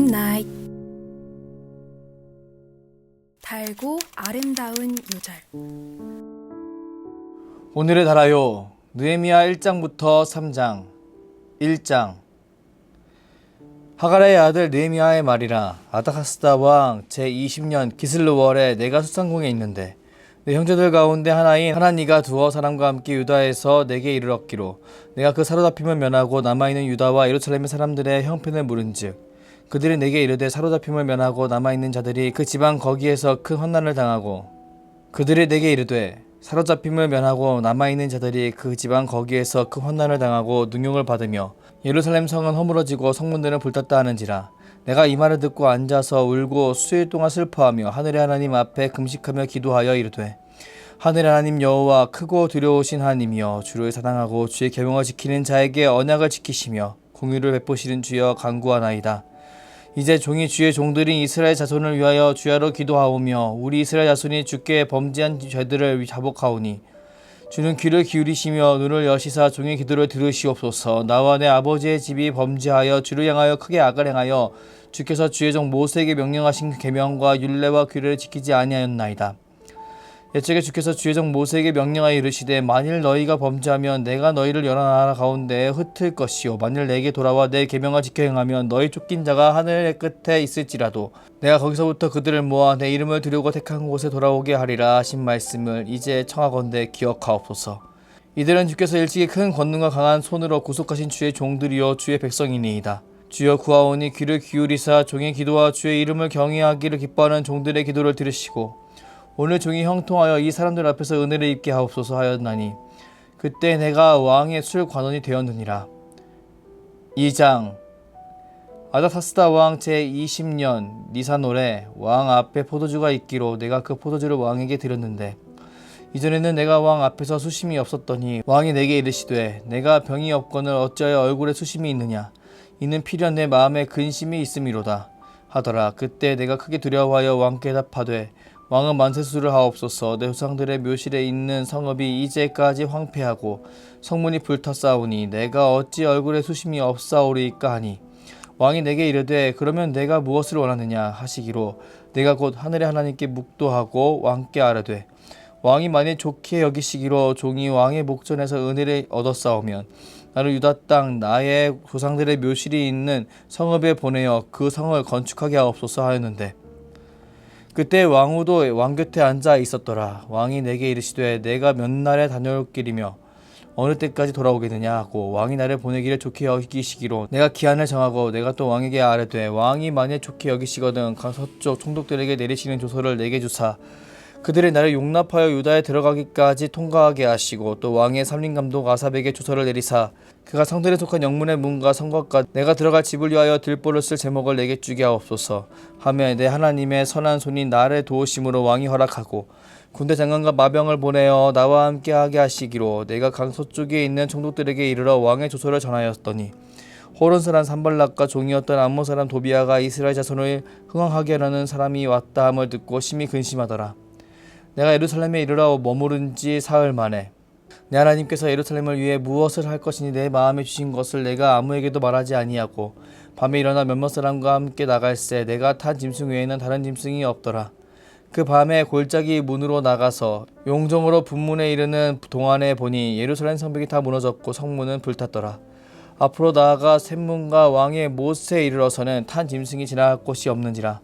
나잇. 달고 아름다운 요절. 오늘의 달아요. 느헤미야 1장부터 3장. 1장. 하가랴의 아들 느헤미야의 말이라. 아닥사스다 왕 제20년 기슬르월에 내가 수상궁에 있는데 내 형제들 가운데 하나인 하나니가 두어 사람과 함께 유다에서 내게 이르렀기로 내가 그 사로잡힘을 면하고 남아있는 유다와 예루살렘의 사람들의 형편을 물은즉 그들이 내게 이르되 사로잡힘을 면하고 남아있는 자들이 그 지방 거기에서 큰 환난을 당하고 그들이 내게 이르되 사로잡힘을 면하고 남아있는 자들이 그 지방 거기에서 큰 환난을 당하고 능욕을 받으며 예루살렘 성은 허물어지고 성문들은 불탔다 하는지라. 내가 이 말을 듣고 앉아서 울고 수일 동안 슬퍼하며 하늘의 하나님 앞에 금식하며 기도하여 이르되 하늘의 하나님 여호와 크고 두려우신 하나님이여 주를 사랑하고 주의 계명을 지키는 자에게 언약을 지키시며 공의를 베푸시는 주여 간구하나이다. 이제 종이 주의 종들인 이스라엘 자손을 위하여 주야로 기도하오며 우리 이스라엘 자손이 주께 범죄한 죄들을 자복하오니 주는 귀를 기울이시며 눈을 여시사 종의 기도를 들으시옵소서. 나와 내 아버지의 집이 범죄하여 주를 향하여 크게 악을 행하여 주께서 주의 종 모세에게 명령하신 계명과 율례와 규례를 지키지 아니하였나이다. 옛적에 주께서 주의 종 모세에게 명령하여 이르시되 만일 너희가 범죄하면 내가 너희를 여러 나라 가운데에 흩을 것이요 만일 내게 돌아와 내 계명을 지켜 행하면 너희 쫓긴 자가 하늘의 끝에 있을지라도 내가 거기서부터 그들을 모아 내 이름을 두려고 택한 곳에 돌아오게 하리라 하신 말씀을 이제 청하건대 기억하옵소서. 이들은 주께서 일찍이 큰 권능과 강한 손으로 구속하신 주의 종들이요 주의 백성이니이다. 주여 구하오니 귀를 기울이사 종의 기도와 주의 이름을 경외하기를 기뻐하는 종들의 기도를 들으시고 오늘 종이 형통하여 이 사람들 앞에서 은혜를 입게 하옵소서 하였나니 그때 내가 왕의 술 관원이 되었느니라. 2장. 아닥사스다 왕 제20년 니산월에 왕 앞에 포도주가 있기로 내가 그 포도주를 왕에게 드렸는데 이전에는 내가 왕 앞에서 수심이 없었더니 왕이 내게 이르시되 내가 병이 없거늘 어찌하여 얼굴에 수심이 있느냐 이는 필연 내 마음에 근심이 있음이로다 하더라. 그때 내가 크게 두려워하여 왕께 답하되 왕은 만세수를 하옵소서. 내 조상들의 묘실에 있는 성읍이 이제까지 황폐하고 성문이 불탔사오니 내가 어찌 얼굴에 수심이 없사오리이까 하니 왕이 내게 이르되 그러면 내가 무엇을 원하느냐 하시기로 내가 곧 하늘의 하나님께 묵도하고 왕께 아뢰되 왕이 만일 좋게 여기시기로 종이 왕의 목전에서 은혜를 얻었사오면 나를 유다 땅 나의 조상들의 묘실이 있는 성읍에 보내어 그 성을 건축하게 하옵소서 하였는데 그때 왕후도 왕 곁에 앉아 있었더라. 왕이 내게 이르시되 내가 몇 날에 다녀올 길이며 어느 때까지 돌아오겠느냐 하고 왕이 나를 보내기를 좋게 여기시기로 내가 기한을 정하고 내가 또 왕에게 아뢰되 왕이 만일 좋게 여기시거든 서쪽 총독들에게 내리시는 조서를 내게 주사 그들이 나를 용납하여 유다에 들어가기까지 통과하게 하시고 또 왕의 삼림감독 아삽에게 조서를 내리사 그가 성들에 속한 영문의 문과 성곽과 내가 들어갈 집을 위하여 들보를 쓸 제목을 내게 주게 하옵소서 하며 내 하나님의 선한 손이 나를 도우심으로 왕이 허락하고 군대 장관과 마병을 보내어 나와 함께 하게 하시기로 내가 강 서쪽에 있는 총독들에게 이르러 왕의 조서를 전하였더니 호론 사람 산발락과 종이었던 암몬 사람 도비아가 이스라엘 자손을 흥황하게 하려는 사람이 왔다 함을 듣고 심히 근심하더라. 내가 예루살렘에 이르러 머무른 지 사흘 만에 내 하나님께서 예루살렘을 위해 무엇을 할 것이니 내 마음에 주신 것을 내가 아무에게도 말하지 아니하고 밤에 일어나 몇몇 사람과 함께 나갈새 내가 탄 짐승 외에는 다른 짐승이 없더라. 그 밤에 골짜기 문으로 나가서 용정으로 분문에 이르는 동안에 보니 예루살렘 성벽이 다 무너졌고 성문은 불탔더라. 앞으로 나아가 샘문과 왕의 못에 이르러서는 탄 짐승이 지나갈 곳이 없는지라.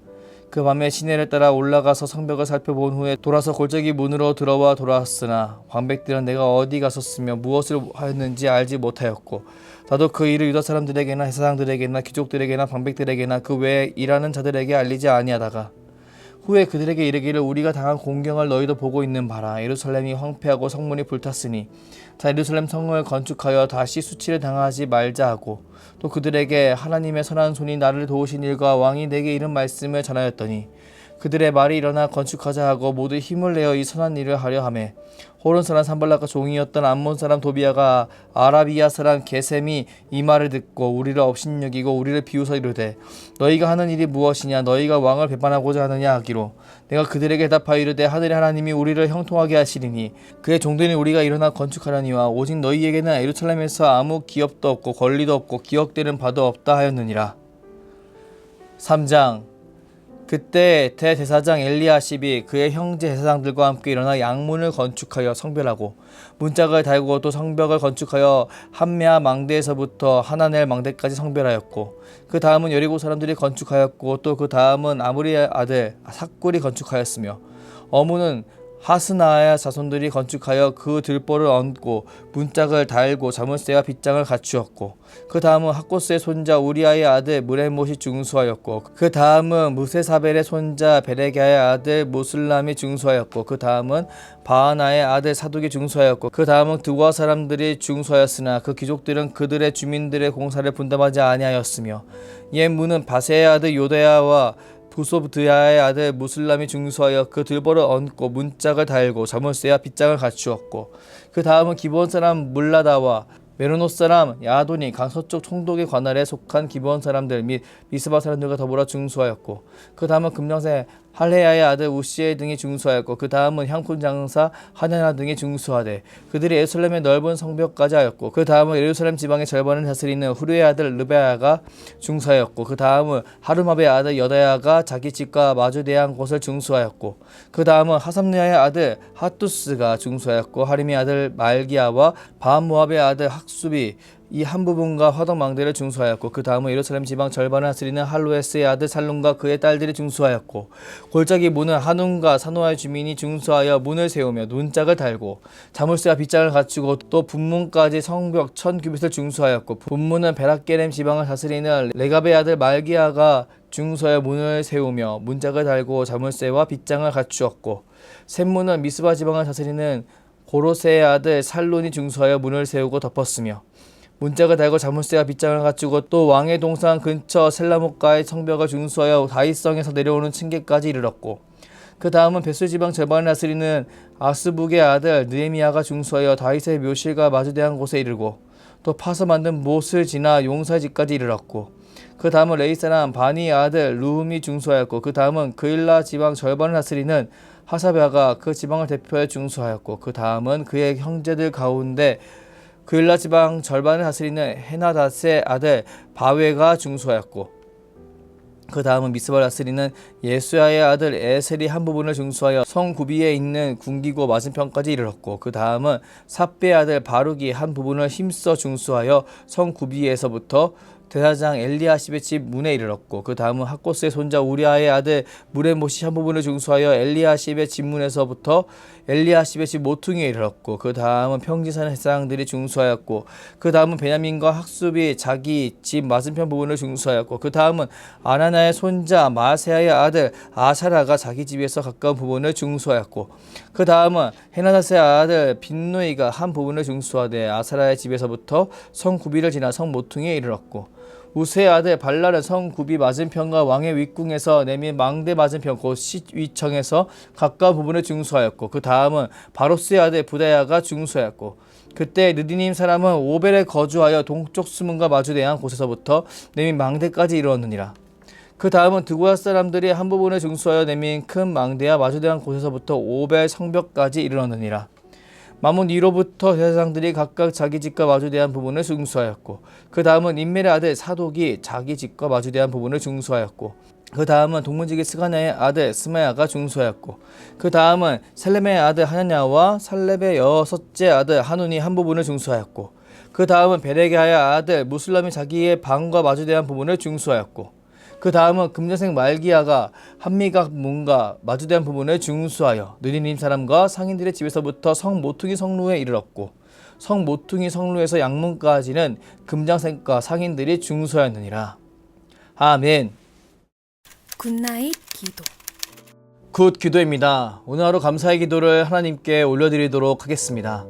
그 밤에 시내를 따라 올라가서 성벽을 살펴본 후에 돌아서 골짜기 문으로 들어와 돌아왔으나 방백들은 내가 어디 갔었으며 무엇을 하였는지 알지 못하였고 나도 그 일을 유다 사람들에게나 해사장들에게나 귀족들에게나 방백들에게나 그 외에 일하는 자들에게 알리지 아니하다가 후에 그들에게 이르기를 우리가 당한 공경을 너희도 보고 있는 바라. 예루살렘이 황폐하고 성문이 불탔으니 자 예루살렘 성을 건축하여 다시 수치를 당하지 말자 하고 또 그들에게 하나님의 선한 손이 나를 도우신 일과 왕이 내게 이른 말씀을 전하였더니 그들의 말이 일어나 건축하자 하고 모두 힘을 내어 이 선한 일을 하려 하매 호론 사람 산발락과 종이었던 암몬 사람 도비아가 아라비아 사람 게셈이 이 말을 듣고 우리를 업신여기고 우리를 비웃어 이르되 너희가 하는 일이 무엇이냐 너희가 왕을 배반하고자 하느냐 하기로 내가 그들에게 대답하여 이르되 하늘의 하나님이 우리를 형통하게 하시리니 그의 종들인 우리가 일어나 건축하려니와 오직 너희에게는 예루살렘에서 아무 기업도 없고 권리도 없고 기억되는 바도 없다 하였느니라. 3장. 그때 대제사장 엘리야십이 그의 형제 제사장들과 함께 일어나 양문을 건축하여 성별하고 문짝을 달고 또 성벽을 건축하여 함메아 망대에서부터 하나넬 망대까지 성별하였고 그 다음은 여리고 사람들이 건축하였고 또 그 다음은 아므리의 아들 삭굴이 건축하였으며 어무는 하스나의 자손들이 건축하여 그 들보를 얹고 문짝을 달고 자물쇠와 빗장을 갖추었고 그 다음은 학고스의 손자 우리아의 아들 무레못이 중수하였고 그 다음은 무세사벨의 손자 베레게의 아들 무슬람이 중수하였고 그 다음은 바하나의 아들 사독이 중수하였고 그 다음은 드와 사람들이 중수하였으나 그 귀족들은 그들의 주민들의 공사를 분담하지 아니하였으며 옛 문은 바세의 아들 요대야와 부소드야의 아들 무슬람이 중수하여 그 들보를 얹고 문짝을 달고 자물쇠와 빗장을 갖추었고 그 다음은 기브온 사람 물라다와 메로노 사람 야돈이 강서쪽 총독의 관할에 속한 기브온 사람들 및 미스바 사람들과 더불어 중수하였고 그 다음은 금장새 할레야의 아들 우시엘 등이 중수하였고 그 다음은 향품 장사 하냐나 등이 중수하되 그들이 예루살렘의 넓은 성벽까지 하였고 그 다음은 예루살렘 지방의 절반을 다스리는 후르의 아들 르베아가 중수하였고 그 다음은 하루마베의 아들 여다야가 자기 집과 마주대한 곳을 중수하였고 그 다음은 하삼느야의 아들 하투스가 중수하였고 하림의 아들 말기야와 바한모압의 아들 학수비 이 한 부분과 화덕망대를 중수하였고 그 다음은 예루살렘 지방 절반을 다스리는 할로에스의 아들 살룸과 그의 딸들이 중수하였고 골짜기 문은 한움과 산호아의 주민이 중수하여 문을 세우며 문짝을 달고 자물쇠와 빗장을 갖추고 또 분문까지 성벽 1000규빗을 중수하였고 분문은 베라게렘 지방을 다스리는 레갑의 아들 말기야가 중수하여 문을 세우며 문짝을 달고 자물쇠와 빗장을 갖추었고 샘문은 미스바 지방을 다스리는 고로세의 아들 살론이 중수하여 문을 세우고 덮었으며 문짝을 달고 자물쇠와 빗장을 갖추고 또 왕의 동산 근처 셀라못가의 성벽을 중수하여 다윗성에서 내려오는 층계까지 이르렀고 그 다음은 벳술 지방 절반을 다스리는 아스북의 아들 느헤미야가 중수하여 다윗의 묘실과 마주대한 곳에 이르고 또 파서 만든 못을 지나 용사의 집까지 이르렀고 그 다음은 레이 사람 바니의 아들 루훔이 중수하였고 그 다음은 그일라 지방 절반을 다스리는 하사베아가 그 지방을 대표해 중수하였고 그 다음은 그의 형제들 가운데 그일라 지방 절반을 다스리는 헤나닷의 아들 바웨가 중수하였고 그 다음은 미스바를 다스리는 예수야의 아들 에셀이 한 부분을 중수하여 성 구비에 있는 궁기고 맞은편까지 이르렀고 그 다음은 삽베의 아들 바룩이 한 부분을 힘써 중수하여 성 구비에서부터 대사장 엘리야십의 집 문에 이르렀고 그 다음은 학고스의 손자 우리아의 아들 무레못이 한 부분을 중수하여 엘리야십의 집 문에서부터 엘리야십의 집 모퉁이에 이르렀고 그 다음은 평지 사는 제사장들이 중수하였고 그 다음은 베냐민과 학습이 자기 집 맞은편 부분을 중수하였고 그 다음은 아나나의 손자 마세야의 아들 아사라가 자기 집에서 가까운 부분을 중수하였고 그 다음은 헤나닷의 아들 빈누이가 한 부분을 중수하되 아사라의 집에서부터 성 구비를 지나 성 모퉁이에 이르렀고 우스의 아들 발랄은 성 구비 맞은편과 왕의 윗궁에서 내민 망대 맞은편 곧 시위청에서 가까운 부분을 중수하였고 그 다음은 바로스의 아들 부다야가 중수하였고 그때 느디님 사람은 오벨에 거주하여 동쪽 수문과 마주대한 곳에서부터 내민 망대까지 이르렀느니라. 그 다음은 드고야 사람들이 한 부분을 중수하여 내민 큰 망대와 마주대한 곳에서부터 오벨 성벽까지 이르렀느니라. 마문 위로부터 제사장들이 각각 자기 집과 마주대한 부분을 중수하였고 그 다음은 인멜의 아들 사독이 자기 집과 마주대한 부분을 중수하였고 그 다음은 동문지기 스가냐의 아들 스마야가 중수하였고 그 다음은 셀렘의 아들 하냐냐와 살렙의 여섯째 아들 하눈이 한 부분을 중수하였고 그 다음은 베레게의 아들 무슬람이 자기의 방과 마주대한 부분을 중수하였고 그 다음은 금년생 말기야가 한미각 문과 마주대한 부분을 중수하여 느디님 사람과 상인들의 집에서부터 성 모퉁이 성루에 이르렀고 성 모퉁이 성루에서 양문까지는 금장생과 상인들이 중수하였느니라. 아멘. 굿나잇 기도. 굿 기도입니다. 오늘 하루 감사의 기도를 하나님께 올려드리도록 하겠습니다.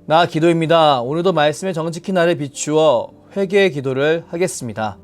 나 기도입니다. 오늘도 말씀에 정직히 나를 비추어 회개의 기도를 하겠습니다.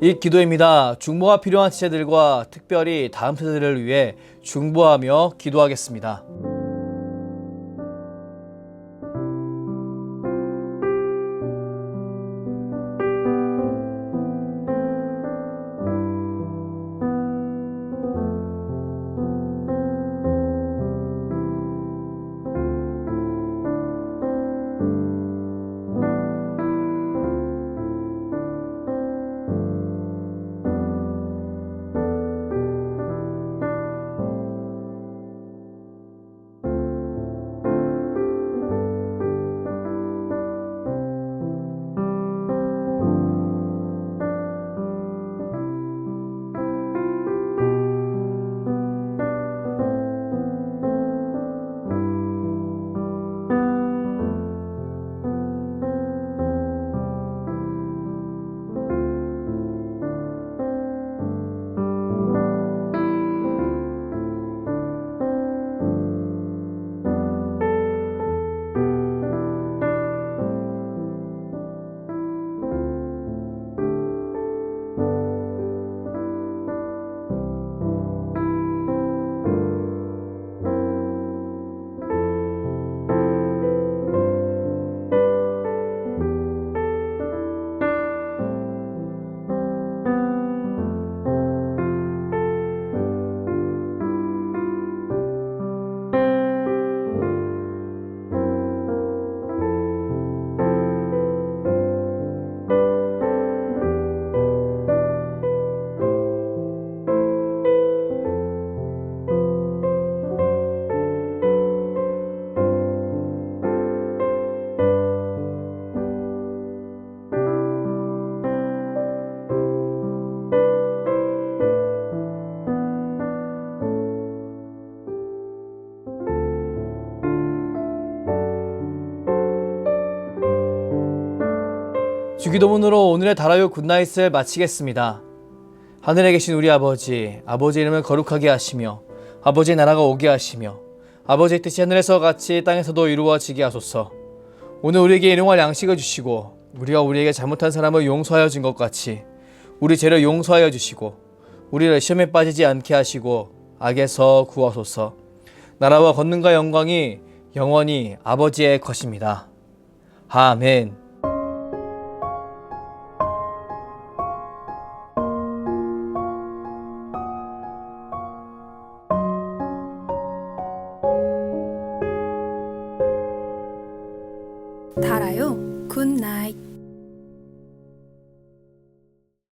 이 기도입니다. 중보가 필요한 지체들과 특별히 다음 세대를 위해 중보하며 기도하겠습니다. 주기도문으로 오늘의 다라요 굿나잇을 마치겠습니다. 하늘에 계신 우리 아버지, 아버지의 이름을 거룩하게 하시며 아버지의 나라가 오게 하시며 아버지의 뜻이 하늘에서 같이 땅에서도 이루어지게 하소서. 오늘 우리에게 일용할 양식을 주시고 우리가 우리에게 잘못한 사람을 용서하여 준 것 같이 우리 죄를 용서하여 주시고 우리를 시험에 빠지지 않게 하시고 악에서 구하소서. 나라와 권능과 영광이 영원히 아버지의 것입니다. 아멘. 달아요 굿나잇.